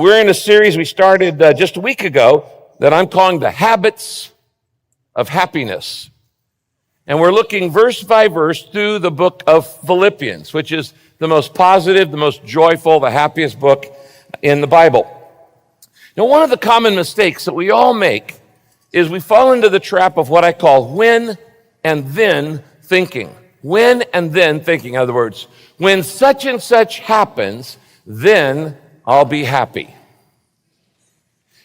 We're in a series we started just a week ago that I'm calling The Habits of Happiness. And we're looking verse by verse through the book of Philippians, which is the most positive, the most joyful, the happiest book in the Bible. Now, one of the common mistakes that we all make is we fall into the trap of what I call when and then thinking. When and then thinking. In other words, when such and such happens, then I'll be happy.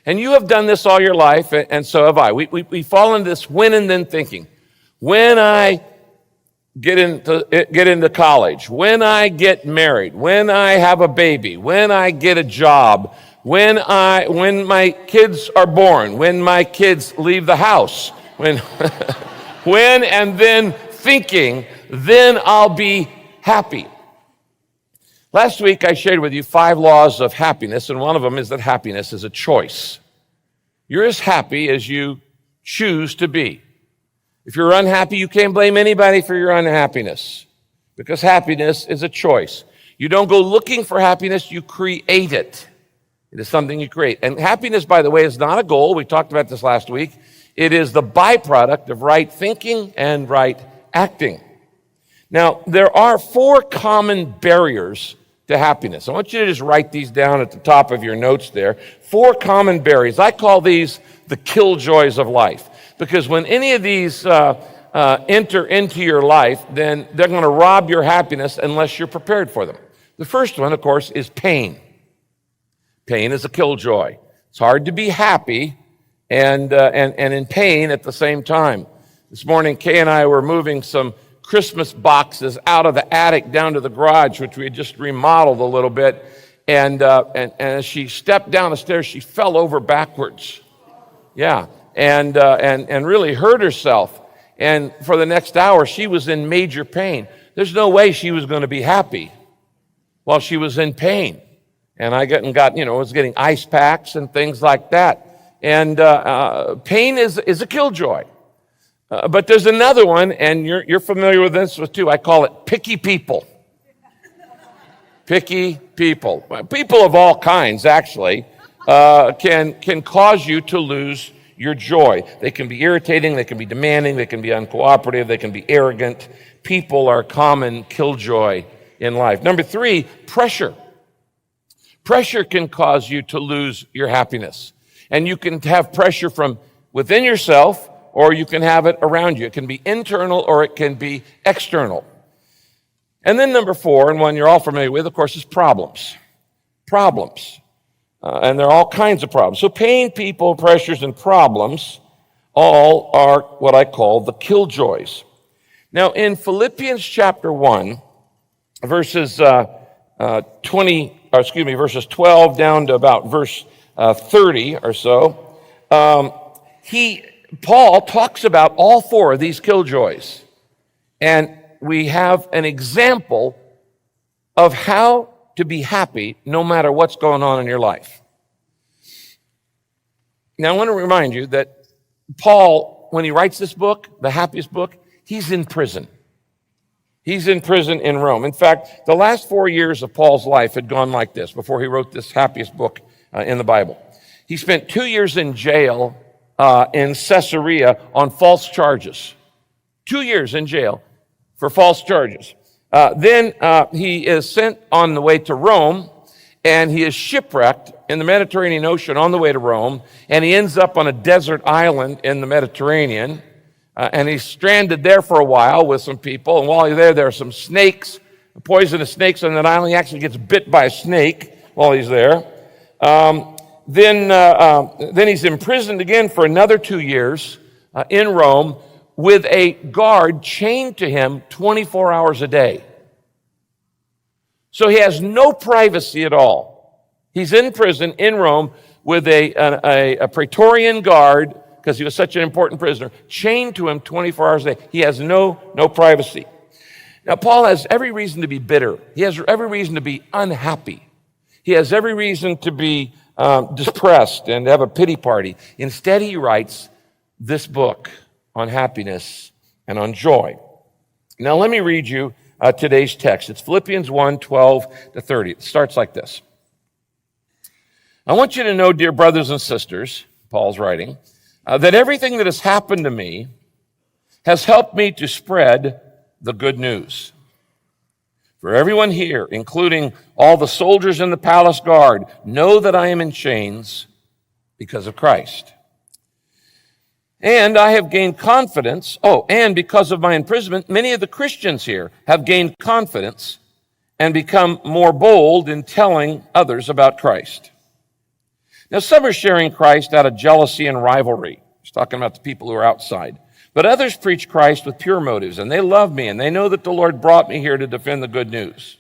And you have done this all your life, and so have I. We fall into this when and then thinking. When I get into college, when I get married, when I have a baby, when I get a job, when my kids are born, when my kids leave the house, when and then thinking, then I'll be happy. Last week, I shared with you 5 laws of happiness, and one of them is that happiness is a choice. You're as happy as you choose to be. If you're unhappy, you can't blame anybody for your unhappiness, because happiness is a choice. You don't go looking for happiness, you create it. It is something you create. And happiness, by the way, is not a goal. We talked about this last week. It is the byproduct of right thinking and right acting. Now, there are 4 common barriers to happiness. I want you to just write these down at the top of your notes there. 4 common barriers. I call these the killjoys of life, because when any of these enter into your life, then they're going to rob your happiness unless you're prepared for them. The first one, of course, is pain. Pain is a killjoy. It's hard to be happy and in pain at the same time. This morning, Kay and I were moving some Christmas boxes out of the attic down to the garage, which we had just remodeled a little bit. And as she stepped down the stairs, she fell over backwards. Yeah, and really hurt herself. And for the next hour, she was in major pain. There's no way she was going to be happy while she was in pain. And I was getting ice packs and things like that. And pain is a killjoy. But there's another one, and you're familiar with this one too. I call it picky people. Picky people. People of all kinds, actually, can cause you to lose your joy. They can be irritating, they can be demanding, they can be uncooperative, they can be arrogant. People are common killjoy in life. Number 3, pressure. Pressure can cause you to lose your happiness. And you can have pressure from within yourself, or you can have it around you. It can be internal or it can be external. And then number 4, and one you're all familiar with, of course, is problems. Problems. And there are all kinds of problems. So pain, people, pressures, and problems all are what I call the killjoys. Now, in Philippians chapter 1, verses 12 down to about verse 30 or so, Paul talks about all 4 of these killjoys. And we have an example of how to be happy no matter what's going on in your life. Now, I want to remind you that Paul, when he writes this book, the happiest book, he's in prison. He's in prison in Rome. In fact, the last 4 years of Paul's life had gone like this before he wrote this happiest book in the Bible. He spent 2 years in jail in Caesarea on false charges. 2 years in jail for false charges. Then he is sent on the way to Rome, and he is shipwrecked in the Mediterranean Ocean on the way to Rome, and he ends up on a desert island in the Mediterranean, and he's stranded there for a while with some people, and while he's there are some snakes, poisonous snakes on that island. He actually gets bit by a snake while he's there. Then he's imprisoned again for another 2 years in Rome with a guard chained to him 24 hours a day. So he has no privacy at all. He's in prison in Rome with a Praetorian guard, because he was such an important prisoner, chained to him 24 hours a day. He has no privacy. Now, Paul has every reason to be bitter. He has every reason to be unhappy. He has every reason to be depressed and have a pity party. Instead, he writes this book on happiness and on joy. Now, let me read you today's text. It's Philippians 1:12 to 30. It starts like this. I want you to know, dear brothers and sisters, Paul's writing, that everything that has happened to me has helped me to spread the good news. For everyone here, including all the soldiers in the palace guard, know that I am in chains because of Christ. And I have gained confidence. And because of my imprisonment, many of the Christians here have gained confidence and become more bold in telling others about Christ. Now, some are sharing Christ out of jealousy and rivalry. He's talking about the people who are outside. But others preach Christ with pure motives, and they love me, and they know that the Lord brought me here to defend the good news.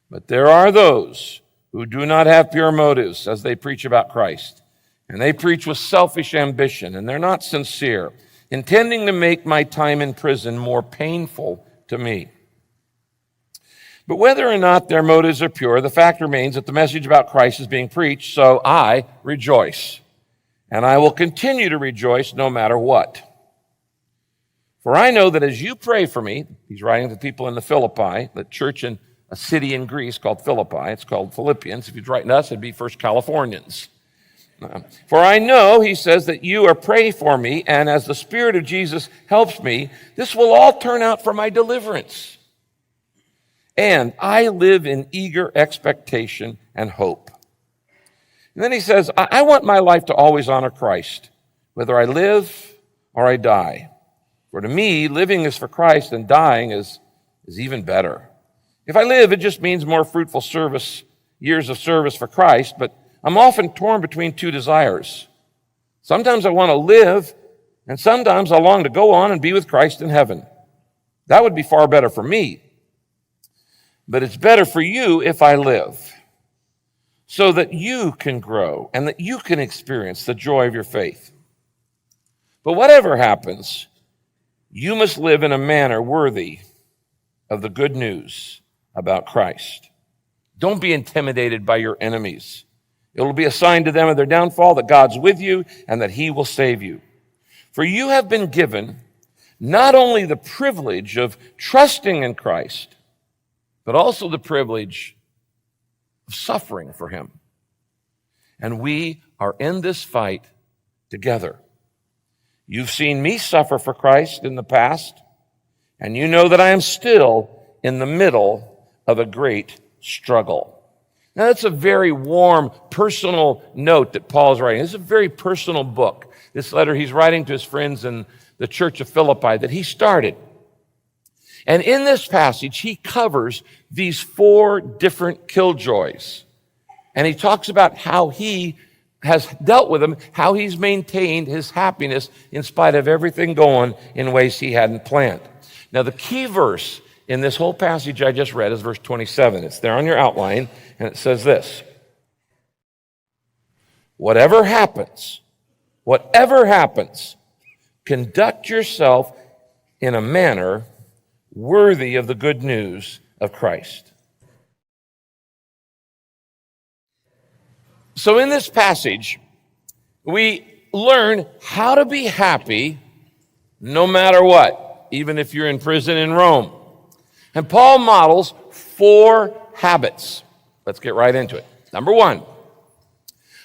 But there are those who do not have pure motives as they preach about Christ. And they preach with selfish ambition, and they're not sincere, intending to make my time in prison more painful to me. But whether or not their motives are pure, the fact remains that the message about Christ is being preached, so I rejoice. And I will continue to rejoice no matter what. For I know that as you pray for me, he's writing to people in the Philippi, the church in a city in Greece called Philippi. It's called Philippians. If he's writing to us, it'd be First Californians. For I know, he says, that you are praying for me, and as the Spirit of Jesus helps me, this will all turn out for my deliverance. And I live in eager expectation and hope. And then he says, I want my life to always honor Christ, whether I live or I die. For to me, living is for Christ, and dying is even better. If I live, it just means more fruitful service, years of service for Christ, but I'm often torn between two desires. Sometimes I want to live, and sometimes I long to go on and be with Christ in heaven. That would be far better for me. But it's better for you if I live, so that you can grow and that you can experience the joy of your faith. But whatever happens, you must live in a manner worthy of the good news about Christ. Don't be intimidated by your enemies. It will be a sign to them of their downfall that God's with you and that he will save you. For you have been given not only the privilege of trusting in Christ, but also the privilege of suffering for him. And we are in this fight together. You've seen me suffer for Christ in the past, and you know that I am still in the middle of a great struggle. Now, that's a very warm, personal note that Paul's writing. This is a very personal book. This letter he's writing to his friends in the church of Philippi that he started. And in this passage, he covers these 4 different killjoys. And he talks about how he has dealt with them, how he's maintained his happiness in spite of everything going in ways he hadn't planned. Now, the key verse in this whole passage I just read is verse 27. It's there on your outline, and it says this: whatever happens, conduct yourself in a manner worthy of the good news of Christ. So in this passage, we learn how to be happy no matter what, even if you're in prison in Rome. And Paul models 4 habits. Let's get right into it. Number 1,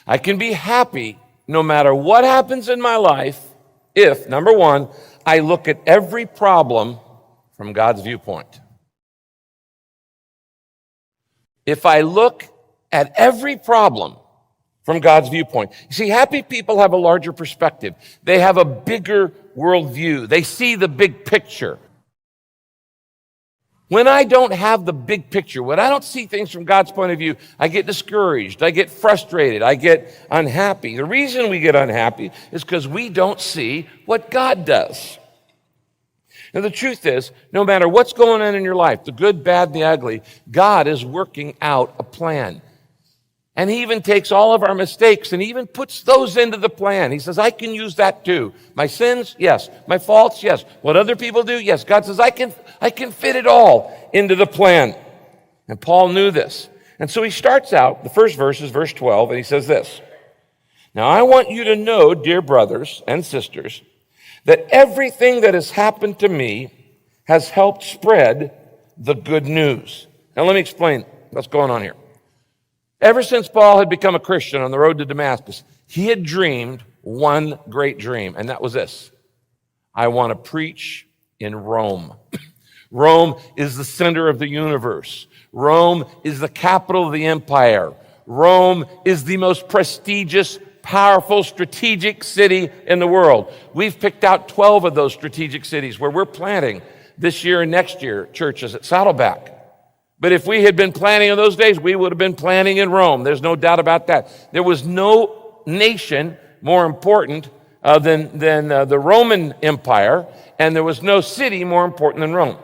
I can be happy no matter what happens in my life if, number 1, I look at every problem from God's viewpoint. If I look at every problem from God's viewpoint. You see, happy people have a larger perspective. They have a bigger worldview. They see the big picture. When I don't have the big picture, when I don't see things from God's point of view, I get discouraged, I get frustrated, I get unhappy. The reason we get unhappy is because we don't see what God does. Now, the truth is, no matter what's going on in your life, the good, bad, the ugly, God is working out a plan. And he even takes all of our mistakes and even puts those into the plan. He says, I can use that too. My sins, yes. My faults, yes. What other people do, yes. God says, I can fit it all into the plan. And Paul knew this. And so he starts out, the first verse is verse 12, and he says this: now I want you to know, dear brothers and sisters, that everything that has happened to me has helped spread the good news. Now let me explain what's going on here. Ever since Paul had become a Christian on the road to Damascus, he had dreamed one great dream, and that was this: I want to preach in Rome. Rome is the center of the universe. Rome is the capital of the empire. Rome is the most prestigious, powerful, strategic city in the world. We've picked out 12 of those strategic cities where we're planting this year and next year churches at Saddleback. But if we had been planning in those days, we would have been planning in Rome. There's no doubt about that. There was no nation more important than the Roman Empire, and there was no city more important than Rome.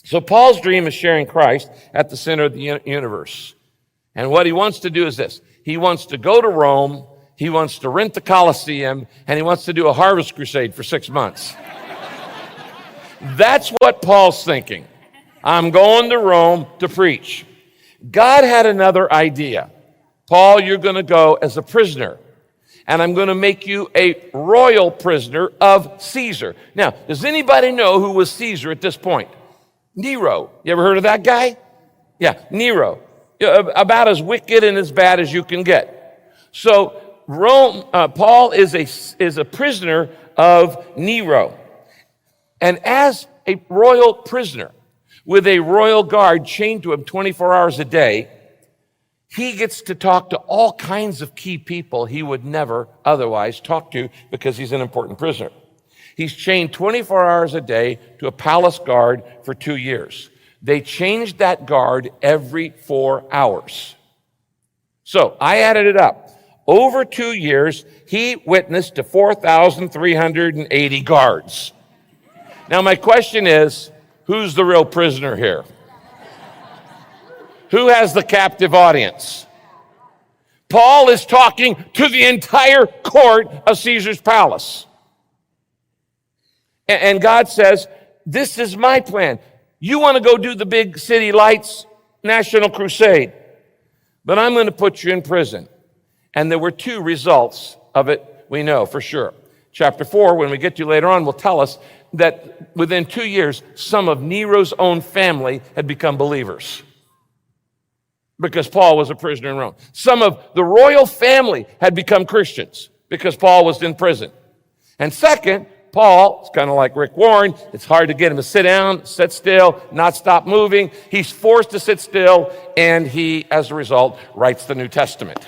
So Paul's dream is sharing Christ at the center of the universe. And what he wants to do is this: he wants to go to Rome, he wants to rent the Colosseum, and he wants to do a harvest crusade for 6 months. That's what Paul's thinking. I'm going to Rome to preach. God had another idea. Paul, you're going to go as a prisoner, and I'm going to make you a royal prisoner of Caesar. Now, does anybody know who was Caesar at this point? Nero. You ever heard of that guy? Yeah, Nero. About as wicked and as bad as you can get. So Rome, Paul is a prisoner of Nero. And as a royal prisoner, with a royal guard chained to him 24 hours a day, he gets to talk to all kinds of key people he would never otherwise talk to because he's an important prisoner. He's chained 24 hours a day to a palace guard for 2 years. They changed that guard every 4 hours. So I added it up. Over 2 years, he witnessed to 4,380 guards. Now my question is, who's the real prisoner here? Who has the captive audience? Paul is talking to the entire court of Caesar's palace. And God says, this is my plan. You want to go do the big city lights national crusade, but I'm going to put you in prison. And there were 2 results of it, we know for sure. Chapter 4, when we get to later on, will tell us that within 2 years, some of Nero's own family had become believers because Paul was a prisoner in Rome. Some of the royal family had become Christians because Paul was in prison. And second, Paul, it's kind of like Rick Warren, it's hard to get him to sit down, sit still, not stop moving. He's forced to sit still, and he, as a result, writes the New Testament.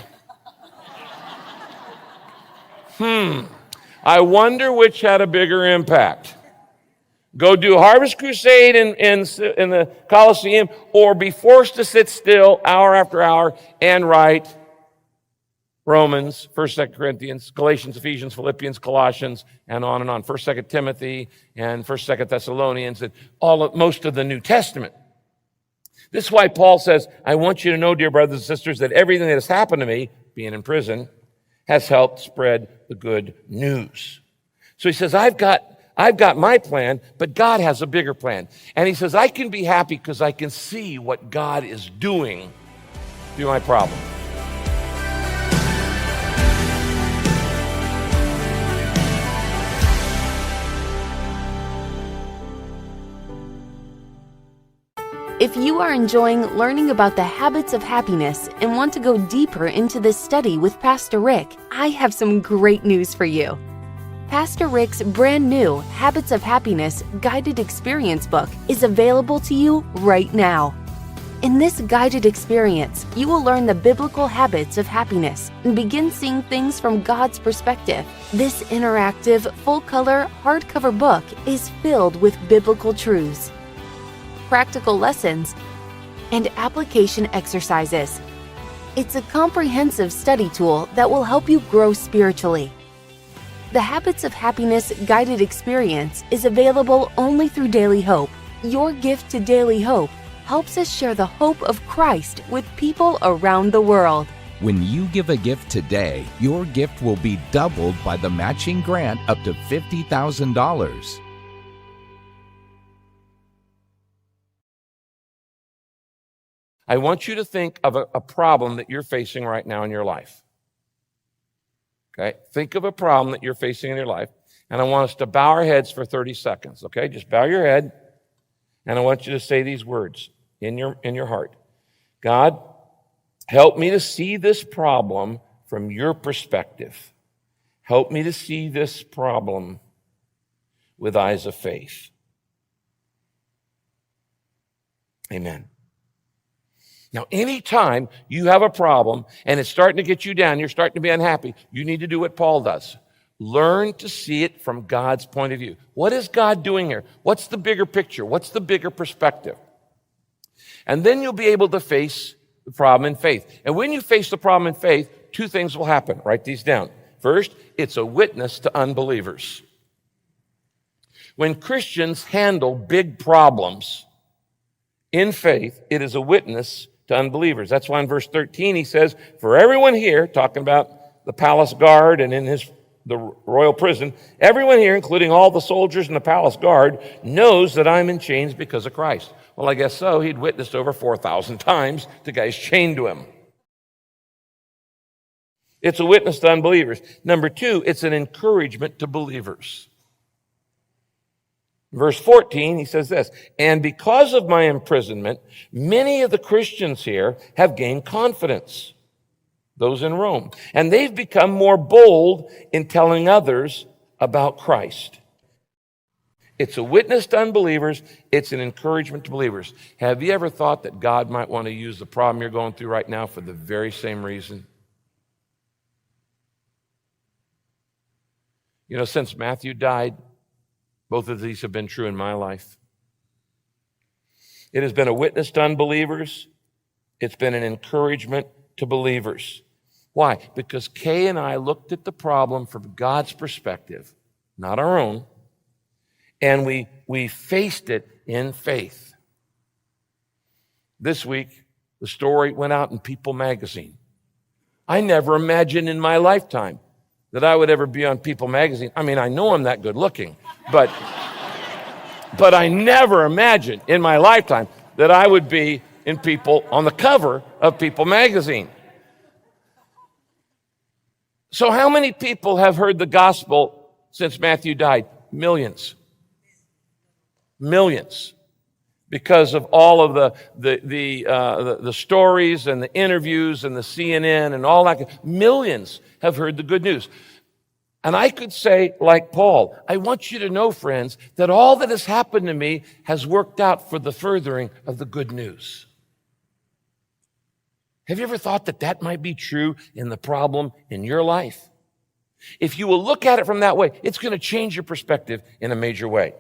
I wonder which had a bigger impact. Go do a harvest crusade in the Colosseum, or be forced to sit still hour after hour and write Romans, 1st, 2nd Corinthians, Galatians, Ephesians, Philippians, Colossians, and on, 1st, 2nd Timothy, and 1st, 2nd Thessalonians, and most of the New Testament. This is why Paul says, I want you to know, dear brothers and sisters, that everything that has happened to me, being in prison, has helped spread the good news. So he says, I've got my plan, but God has a bigger plan. And he says, I can be happy because I can see what God is doing through my problem. If you are enjoying learning about the habits of happiness and want to go deeper into this study with Pastor Rick, I have some great news for you. Pastor Rick's brand new Habits of Happiness guided experience book is available to you right now. In this guided experience, you will learn the biblical habits of happiness and begin seeing things from God's perspective. This interactive, full-color, hardcover book is filled with biblical truths, practical lessons, and application exercises. It's a comprehensive study tool that will help you grow spiritually. The Habits of Happiness guided experience is available only through Daily Hope. Your gift to Daily Hope helps us share the hope of Christ with people around the world. When you give a gift today, your gift will be doubled by the matching grant up to $50,000. I want you to think of a problem that you're facing right now in your life. Okay? Think of a problem that you're facing in your life, and I want us to bow our heads for 30 seconds, okay? Just bow your head, and I want you to say these words in your heart. God, Help me to see this problem from your perspective. Help me to see this problem with eyes of faith. Amen. Now, anytime you have a problem and it's starting to get you down, you're starting to be unhappy, you need to do what Paul does. Learn to see it from God's point of view. What is God doing here? What's the bigger picture? What's the bigger perspective? And then you'll be able to face the problem in faith. And when you face the problem in faith, two things will happen. Write these down. First, it's a witness to unbelievers. When Christians handle big problems in faith, it is a witness to unbelievers. That's why in verse 13 he says, for everyone here, talking about the palace guard and in the royal prison, everyone here, including all the soldiers in the palace guard, knows that I'm in chains because of Christ. Well, I guess so. He'd witnessed over 4,000 times to guys chained to him. It's a witness to unbelievers. Number two, it's an encouragement to believers. Verse 14, he says this, and because of my imprisonment, many of the Christians here have gained confidence, those in Rome, and they've become more bold in telling others about Christ. It's a witness to unbelievers. It's an encouragement to believers. Have you ever thought that God might want to use the problem you're going through right now for the very same reason? You know, since Matthew died, both of these have been true in my life. It has been a witness to unbelievers. It's been an encouragement to believers. Why? Because Kay and I looked at the problem from God's perspective, not our own, and we faced it in faith. This week, the story went out in People magazine. I never imagined in my lifetime that I would ever be on People magazine. I mean, I know I'm that good looking, but I never imagined in my lifetime that I would be in People, on the cover of People magazine. So how many people have heard the gospel since Matthew died? Millions. Millions. Because of all of the stories and the interviews and the CNN and all that. Millions have heard the good news. And I could say, like Paul, I want you to know, friends, that all that has happened to me has worked out for the furthering of the good news. Have you ever thought that that might be true in the problem in your life? If you will look at it from that way, it's going to change your perspective in a major way.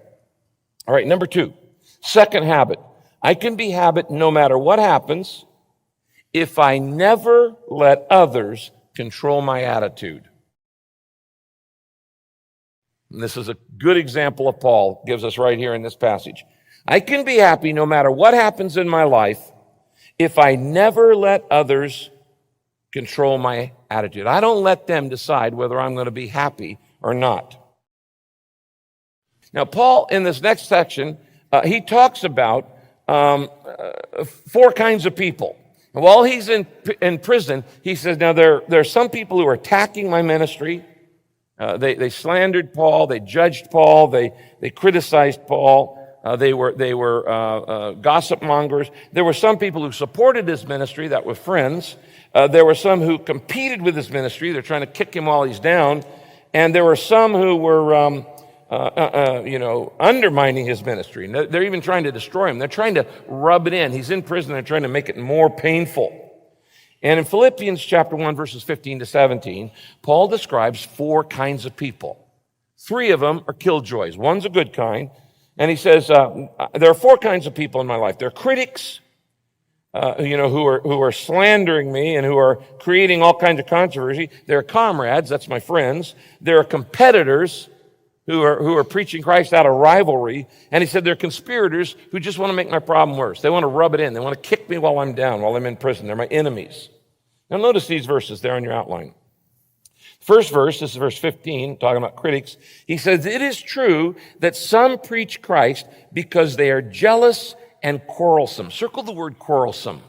All right, number two, second habit. I can be habit no matter what happens if I never let others control my attitude. And this is a good example of Paul gives us right here in this passage. I can be happy no matter what happens in my life if I never let others control my attitude. I don't let them decide whether I'm going to be happy or not. Now, Paul, in this next section, he talks about 4 kinds of people. And while he's in prison, he says, now there are some people who are attacking my ministry. They slandered Paul. They judged Paul. They criticized Paul. They were gossip mongers. There were some people who supported his ministry that were friends. There were some who competed with his ministry. They're trying to kick him while he's down. And there were some who were, undermining his ministry. They're even trying to destroy him. They're trying to rub it in. He's in prison. They're trying to make it more painful. And in Philippians chapter 1, verses 15 to 17, Paul describes 4 kinds of people. 3 of them are killjoys. One's a good kind. And he says, there are 4 kinds of people in my life. There are critics, who are slandering me and who are creating all kinds of controversy. There are comrades, that's my friends. There are competitors who are preaching Christ out of rivalry. And he said there are conspirators who just want to make my problem worse. They want to rub it in. They want to kick me while I'm down, while I'm in prison. They're my enemies. Now notice these verses there on your outline. First verse, this is verse 15, talking about critics. He says, it is true that some preach Christ because they are jealous and quarrelsome. Circle the word quarrelsome.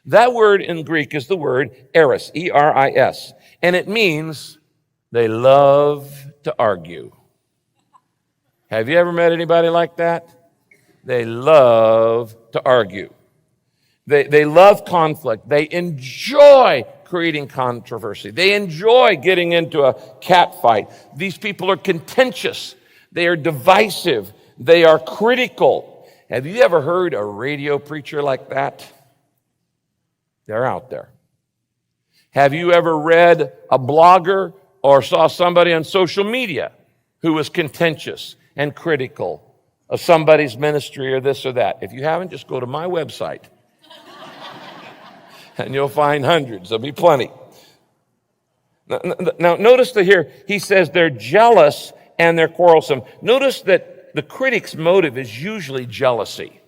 That word in Greek is the word eris, E-R-I-S. And it means they love to argue. Have you ever met anybody like that? They love to argue. They love conflict. They enjoy creating controversy. They enjoy getting into a cat fight. These people are contentious. They are divisive. They are critical. Have you ever heard a radio preacher like that? They're out there. Have you ever read a blogger or saw somebody on social media who was contentious and critical of somebody's ministry or this or that? If you haven't, just go to my website. And you'll find hundreds. There'll be plenty. Now, notice that here, he says they're jealous and they're quarrelsome. Notice that the critic's motive is usually jealousy.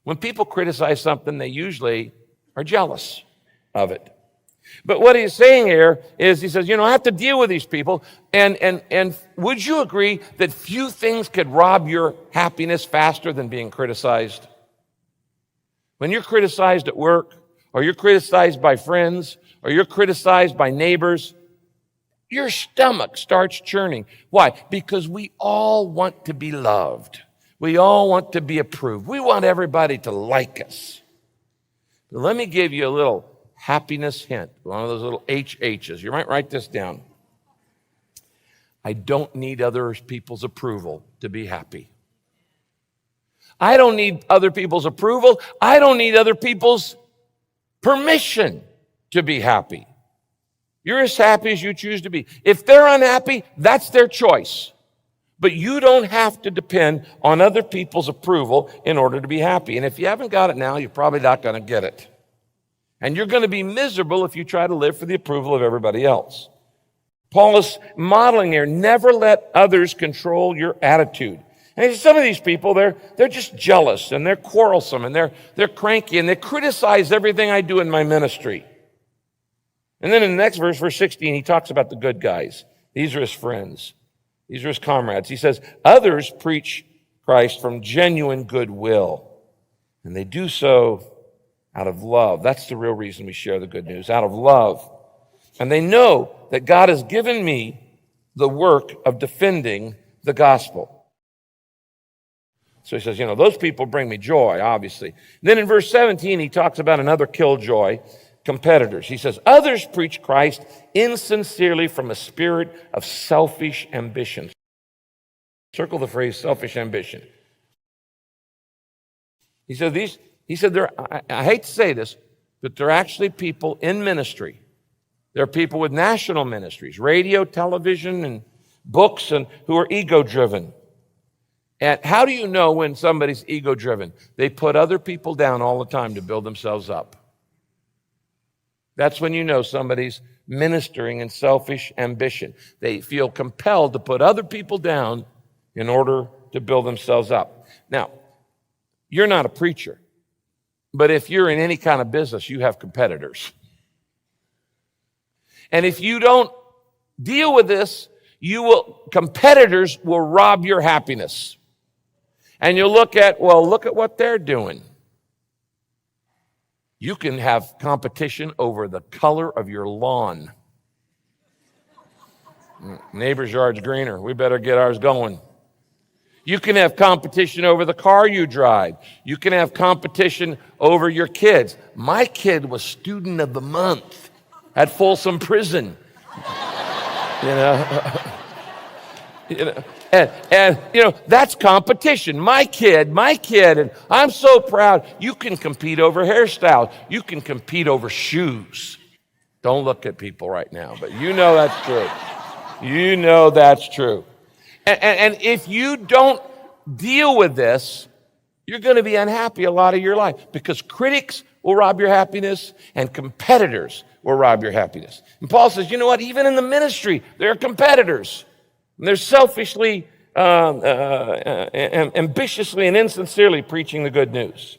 When people criticize something, they usually are jealous of it. But what he's saying here is, he says, I have to deal with these people. And would you agree that few things could rob your happiness faster than being criticized? When you're criticized at work, or you're criticized by friends, or you're criticized by neighbors, your stomach starts churning. Why? Because we all want to be loved. We all want to be approved. We want everybody to like us. But let me give you a little happiness hint, one of those little HHs. You might write this down. I don't need other people's approval to be happy. I don't need other people's approval. I don't need other people's permission to be happy. You're as happy as you choose to be. If they're unhappy, that's their choice. But you don't have to depend on other people's approval in order to be happy. And if you haven't got it now, you're probably not going to get it. And you're going to be miserable if you try to live for the approval of everybody else. Paul is modeling here, never let others control your attitude. And some of these people, they're just jealous and they're quarrelsome and they're cranky and they criticize everything I do in my ministry. And then in the next verse, verse 16, he talks about the good guys. These are his friends. These are his comrades. He says, others preach Christ from genuine goodwill, and they do so out of love. That's the real reason we share the good news, out of love. And they know that God has given me the work of defending the gospel. So he says, those people bring me joy, obviously. Then in verse 17, he talks about another killjoy, competitors. He says, others preach Christ insincerely from a spirit of selfish ambition. Circle the phrase selfish ambition. He said, I hate to say this, but they're actually people in ministry. There are people with national ministries, radio, television, and books, and who are ego-driven. And how do you know when somebody's ego-driven? They put other people down all the time to build themselves up. That's when you know somebody's ministering in selfish ambition. They feel compelled to put other people down in order to build themselves up. Now, you're not a preacher, but if you're in any kind of business, you have competitors. And if you don't deal with this, competitors will rob your happiness. And you'll look at what they're doing. You can have competition over the color of your lawn. Neighbor's yard's greener. We better get ours going. You can have competition over the car you drive. You can have competition over your kids. My kid was student of the month at Folsom Prison. And that's competition. My kid, and I'm so proud. You can compete over hairstyles. You can compete over shoes. Don't look at people right now, but you know that's true. You know that's true. And if you don't deal with this, you're going to be unhappy a lot of your life, because critics will rob your happiness and competitors will rob your happiness. And Paul says, you know what? Even in the ministry, there are competitors. And they're selfishly, ambitiously, and insincerely preaching the good news.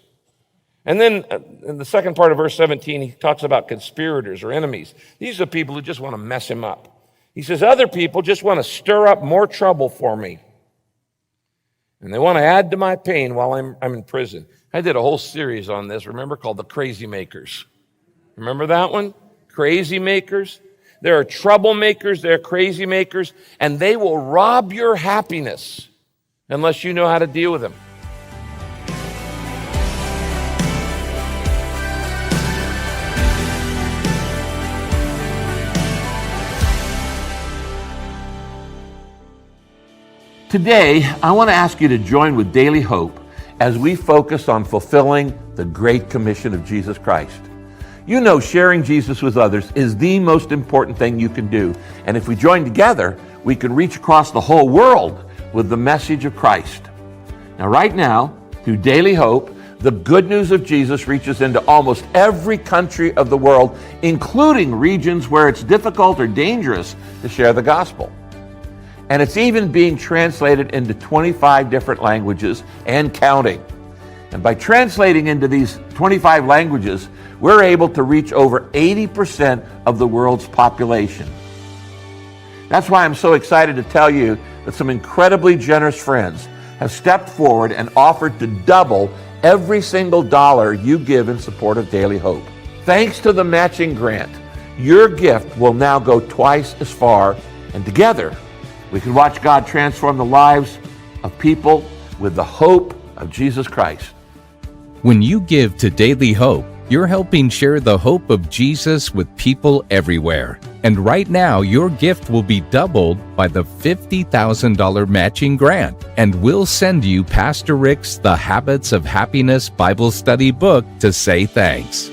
And then in the second part of verse 17, he talks about conspirators or enemies. These are people who just want to mess him up. He says, other people just want to stir up more trouble for me. And they want to add to my pain while I'm in prison. I did a whole series on this, remember, called The Crazy Makers. Remember that one? Crazy Makers. There are troublemakers, there are crazy makers, and they will rob your happiness unless you know how to deal with them. Today, I want to ask you to join with Daily Hope as we focus on fulfilling the Great Commission of Jesus Christ. You know, sharing Jesus with others is the most important thing you can do. And if we join together, we can reach across the whole world with the message of Christ. Now, right now, through Daily Hope, the good news of Jesus reaches into almost every country of the world, including regions where it's difficult or dangerous to share the gospel. And it's even being translated into 25 different languages and counting. And by translating into these 25 languages, we're able to reach over 80% of the world's population. That's why I'm so excited to tell you that some incredibly generous friends have stepped forward and offered to double every single dollar you give in support of Daily Hope. Thanks to the matching grant, your gift will now go twice as far, and together we can watch God transform the lives of people with the hope of Jesus Christ. When you give to Daily Hope, you're helping share the hope of Jesus with people everywhere. And right now, your gift will be doubled by the $50,000 matching grant. And we'll send you Pastor Rick's The Habits of Happiness Bible Study book to say thanks.